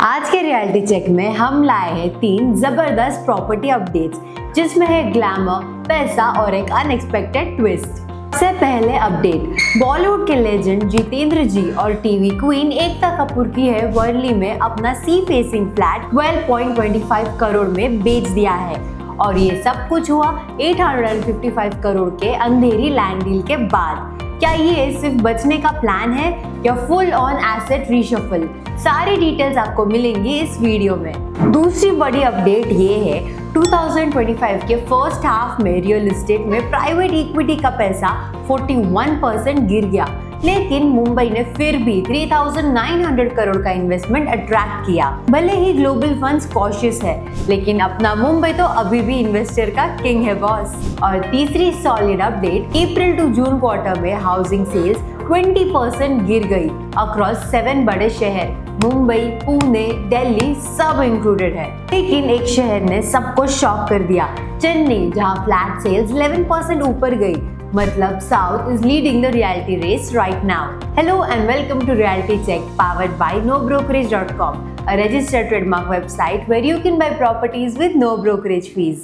आज के reality check में हम लाए हैं 3 जबरदस्त प्रॉपर्टी अपडेट्स, जिसमें है ग्लैमर, पैसा और एक अनएक्सपेक्टेड ट्विस्ट। सबसे पहले अपडेट, बॉलीवुड के लेजेंड जितेंद्र जी और टीवी क्वीन एकता कपूर की है वर्ली में अपना सी फेसिंग फ्लैट 12.25 करोड़ में बेच दिया है। और ये सब कुछ हुआ 855 करोड़ के अंधेरी लैंड डील के बाद। क्या ये सिर्फ बचने का प्लान है या फुल ऑन एसेट रीशफल? सारी डिटेल्स आपको मिलेंगी इस वीडियो में। दूसरी बड़ी अपडेट ये है 2025 के फर्स्ट हाफ में रियल एस्टेट में प्राइवेट इक्विटी का पैसा 41% गिर गया, लेकिन मुंबई ने फिर भी 3,900 करोड़ का इन्वेस्टमेंट अट्रैक्ट किया। भले ही ग्लोबल फंड्स कॉशियस है, लेकिन अपना मुंबई तो अभी भी इन्वेस्टर का किंग है बॉस। और तीसरी solid update, April to June quarter में हाउसिंग सेल्स 20% गिर गई अक्रॉस 7 बड़े शहर, मुंबई, पुणे, दिल्ली सब इंक्लूडेड है। लेकिन एक शहर ने सबको शॉक कर दिया, चेन्नई, जहां फ्लैट सेल्स 11% ऊपर गई। मतलब south is leading the reality race right now. Hello and welcome to reality check powered by nobrokerage.com, a registered trademark website where you can buy properties with no brokerage fees.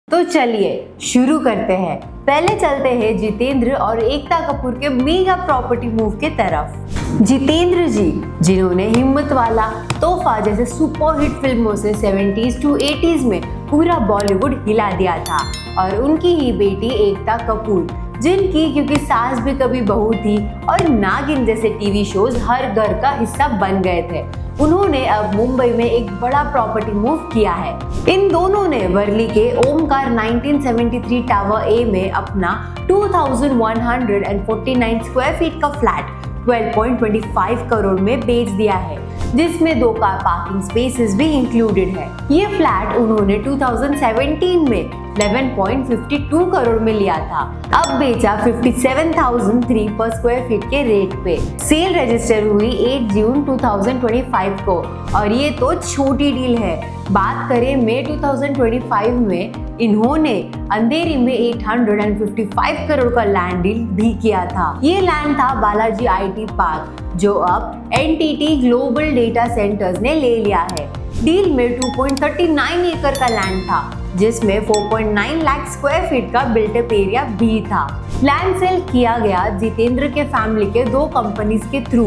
तो चलिए शुरू करते हैं। पहले चलते हैं जितेंद्र और एकता कपूर के मेगा प्रॉपर्टी मूव के तरफ। जितेंद्र जी, जिन्होंने हिम्मत वाला, तोहफा जैसे सुपरहिट फिल्मों से 70s to 80s में पूरा बॉलीवुड हिला दिया था, और उनकी ही बेटी एकता कपूर, जिनकी क्योंकि सास भी कभी बहू थी और नागिन जैसे टीवी शोज हर घर का हिस्सा बन गए थे, उन्होंने अब मुंबई में एक बड़ा प्रॉपर्टी मूव किया है। इन दोनों ने वर्ली के ओमकार 1973 टावर ए में अपना 2149 स्क्वायर फीट का फ्लैट 12.25 करोड़ में बेच दिया है, जिसमें 2 कार पार्किंग स्पेसेस भी इंक्लूडेड है। ये फ्लैट उन्होंने 2017 में 11.52 करोड़ में लिया था, अब बेचा 57,003 पर स्क्वायर फीट के रेट पे। सेल रजिस्टर हुई 8 जून 2025 को, और ये तो छोटी डील है। बात करें मई 2025 में इन्होंने अंधेरी में 855 करोड़ का लैंड डील भी किया था। ये लैंड था बालाजी IT पार्क, जो अब एनटीटी ग्लोबल डेटा सेंटर्स ने ले लिया है। डील में 2.39 एकड़ का लैंड था, जिसमें 4.9 लाख स्क्वायर फीट का बिल्टअप एरिया भी था। लैंड सेल किया गया जितेंद्र के फैमिली के 2 कंपनीज के थ्रू,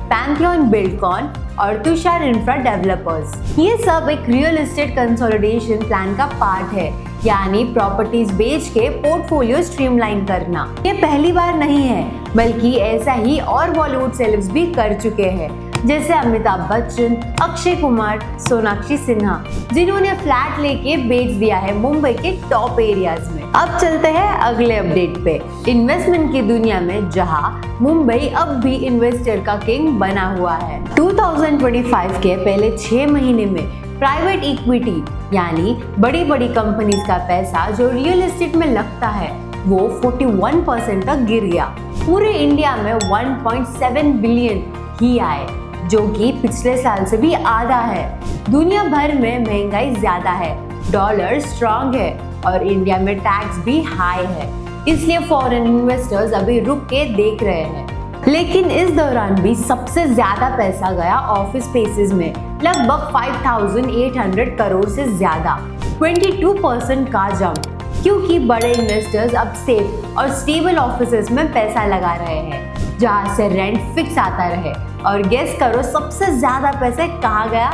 पैंथियन बिल्डकॉन और तुषार इंफ्रा डेवलपर्स। ये सब एक रियल एस्टेट कंसोलिडेशन प्लान का पार्ट है, यानी प्रॉपर्टीज बेच के पोर्टफोलियो स्ट्रीमलाइन करना। ये पहली बार नहीं है, बल्कि ऐसा ही और बॉलीवुड सेलेब्स भी कर चुके हैं, जैसे अमिताभ बच्चन, अक्षय कुमार, सोनाक्षी सिन्हा, जिन्होंने फ्लैट लेके बेच दिया है मुंबई के टॉप एरियाज में। अब चलते हैं अगले अपडेट पे। इन्वेस्टमेंट की दुनिया में जहां मुंबई अब भी इन्वेस्टर का किंग बना हुआ है। 2025 के पहले 6 महीने में प्राइवेट इक्विटी यानी बड़ी बड़ी कंपनीज का पैसा जो रियल एस्टेट में लगता है, वो 41% तक गिर गया। पूरे इंडिया में 1.7 बिलियन ही आए, जो कि पिछले साल से भी आधा है। दुनिया भर में महंगाई ज्यादा है, डॉलर स्ट्रांग है और इंडिया में टैक्स भी हाई है, इसलिए फॉरेन इन्वेस्टर्स अभी रुक के देख रहे हैं। लेकिन इस दौरान भी सबसे ज्यादा पैसा गया ऑफिस स्पेसेस में, लगभग 5,800 करोड़ से ज्यादा, 22% का जंप, क्योंकि बड़े इन्वेस्टर्स अब सेफ और स्टेबल ऑफिसेस में पैसा लगा रहे हैं, जहां से रेंट फिक्स आता रहे। और गेस करो सबसे ज्यादा पैसे कहाँ गया?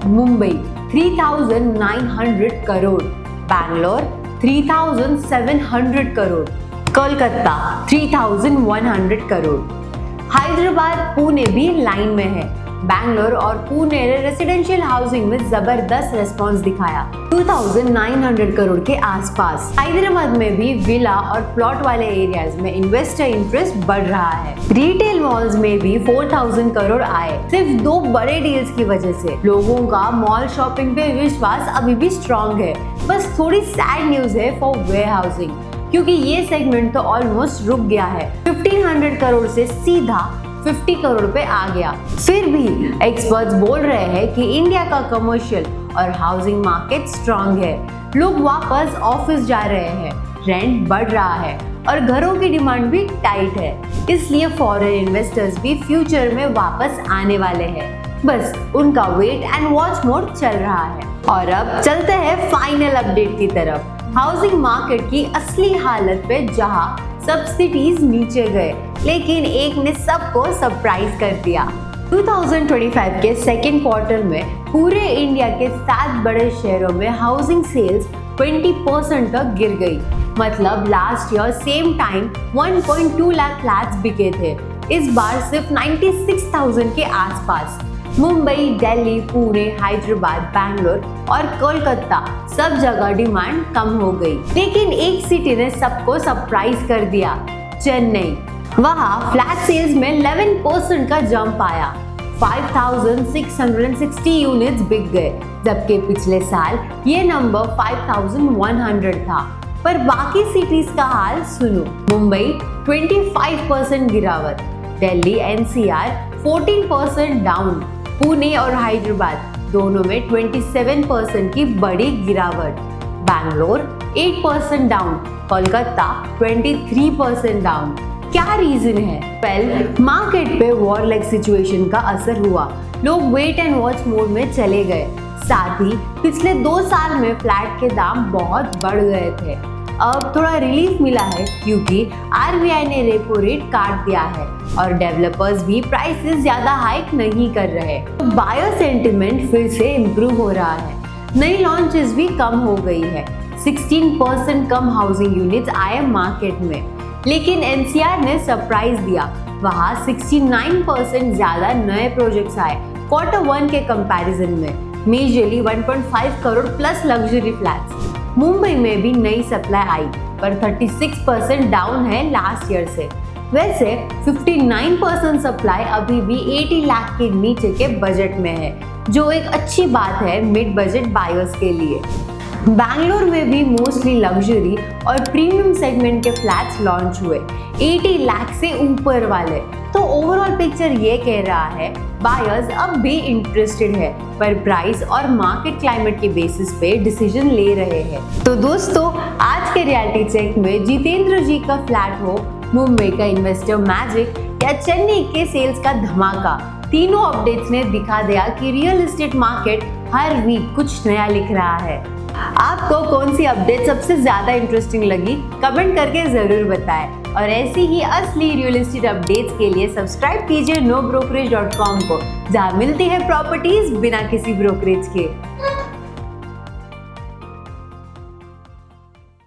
मुंबई 3,900 करोड़, बैंगलोर 3,700 करोड़, कोलकाता 3,100 करोड़, हैदराबाद, पुणे भी लाइन में है। बैंगलोर और पुणे ने रेसिडेंशियल हाउसिंग में जबरदस्त रिस्पांस दिखाया, 2,900 करोड़ के आसपास। हैदराबाद में भी विला और प्लॉट वाले एरियाज में इन्वेस्टर इंटरेस्ट बढ़ रहा है। रिटेल मॉल्स में भी 4,000 करोड़ आए, सिर्फ 2 बड़े डील्स की वजह से। लोगों का मॉल शॉपिंग पे विश्वास अभी भी स्ट्रॉन्ग है। बस थोड़ी सैड न्यूज है फॉर वेयर हाउसिंग, क्योंकि ये सेगमेंट तो ऑलमोस्ट रुक गया है, 1,500 करोड़ से सीधा 50 करोड़ पे आ गया। फिर भी एक्सपर्ट्स बोल रहे हैं कि इंडिया का कमर्शियल और हाउसिंग मार्केट स्ट्रांग है। लोग वापस ऑफिस जा रहे हैं, रेंट बढ़ रहा है और घरों की डिमांड भी टाइट है, इसलिए फॉरेन इन्वेस्टर्स भी फ्यूचर में वापस आने वाले हैं। बस उनका वेट एंड वॉच मोड चल रहा है। और अब चलते हैं फाइनल अपडेट की तरफ, हाउसिंग मार्केट की असली हालत पे, जहां सब सिटीज नीचे गए लेकिन एक ने सबको सरप्राइज कर दिया। 2025 के सेकेंड क्वार्टर में पूरे इंडिया के 7 बड़े शहरों में हाउसिंग सेल्स 20% तक गिर गई। मतलब last year same time 1.2 lakh flats बिके थे, इस बार सिर्फ 96,000 के आसपास। मुंबई, दिल्ली, पुणे, हैदराबाद, बैंगलोर और कोलकाता सब जगह डिमांड कम हो गई। लेकिन एक सिटी ने सबको सरप्राइज कर दिया, चेन्नई। वहाँ फ्लैट सेल्स में 11% का जंप आया, 5,660 यूनिट्स बिक गए, जबकि पिछले साल ये नंबर 5,100 था। पर बाकी सिटीज का हाल सुनो। मुंबई 25% गिरावट, दिल्ली NCR 14% डाउन, पुणे और हैदराबाद दोनों में 27% की बड़ी गिरावट, बैंगलोर 8% डाउन, कोलकाता 23% डाउन। क्या रीजन है? वेल, मार्केट पे वॉर लाइक सिचुएशन का असर हुआ, लोग वेट एंड वॉच मोड में चले गए। साथ ही पिछले 2 साल में फ्लैट के दाम बहुत बढ़ गए थे। अब थोड़ा रिलीफ मिला है क्योंकि RBI ने रेपो रेट काट दिया है और डेवलपर्स भी प्राइसेस ज्यादा हाइक नहीं कर रहे। तो बायर सेंटिमेंट फिर से इम्प्रूव हो रहा है, नई लॉन्चेस भी कम हो गई है, 16% कम हाउसिंग यूनिट्स आए मार्केट में। लेकिन NCR ने सरप्राइज दिया, वहाँ 69% ज्यादा नए प्रोजेक्ट्स आए क्वार्टर 1 के कंपैरिजन में, majorly 1.5 crore plus luxury flats. Mumbai में भी नई सप्लाई आई, पर 36% डाउन है लास्ट ईयर से। वैसे 59% सप्लाई अभी भी 80 लाख के नीचे के बजट में है, जो एक अच्छी बात है मिड बजट बायर्स के लिए। बैंगलोर में भी मोस्टली लग्जरी और प्रीमियम सेगमेंट के फ्लैट्स लॉन्च हुए, 80 लाख से ऊपर वाले। तो ओवरऑल पिक्चर ये कह रहा है बायर्स अब भी इंटरेस्टेड है, पर प्राइस और मार्केट क्लाइमेट के बेसिस पे डिसीजन ले रहे हैं। तो दोस्तों, आज के रियलिटी चेक में जितेंद्र जी का फ्लैट हो, मुंबई का इन्वेस्टर मैजिक या चेन्नई के सेल्स का धमाका, तीनों अपडेट्स ने दिखा दिया कि रियल एस्टेट मार्केट हर वीक कुछ नया लिख रहा है। आपको कौन सी अपडेट सबसे ज्यादा इंटरेस्टिंग लगी, कमेंट करके जरूर बताएं। और ऐसी ही असली रियल एस्टेट अपडेट्स के लिए सब्सक्राइब कीजिए nobrokerage.com को, जहां मिलती है प्रॉपर्टीज बिना किसी ब्रोकरेज के।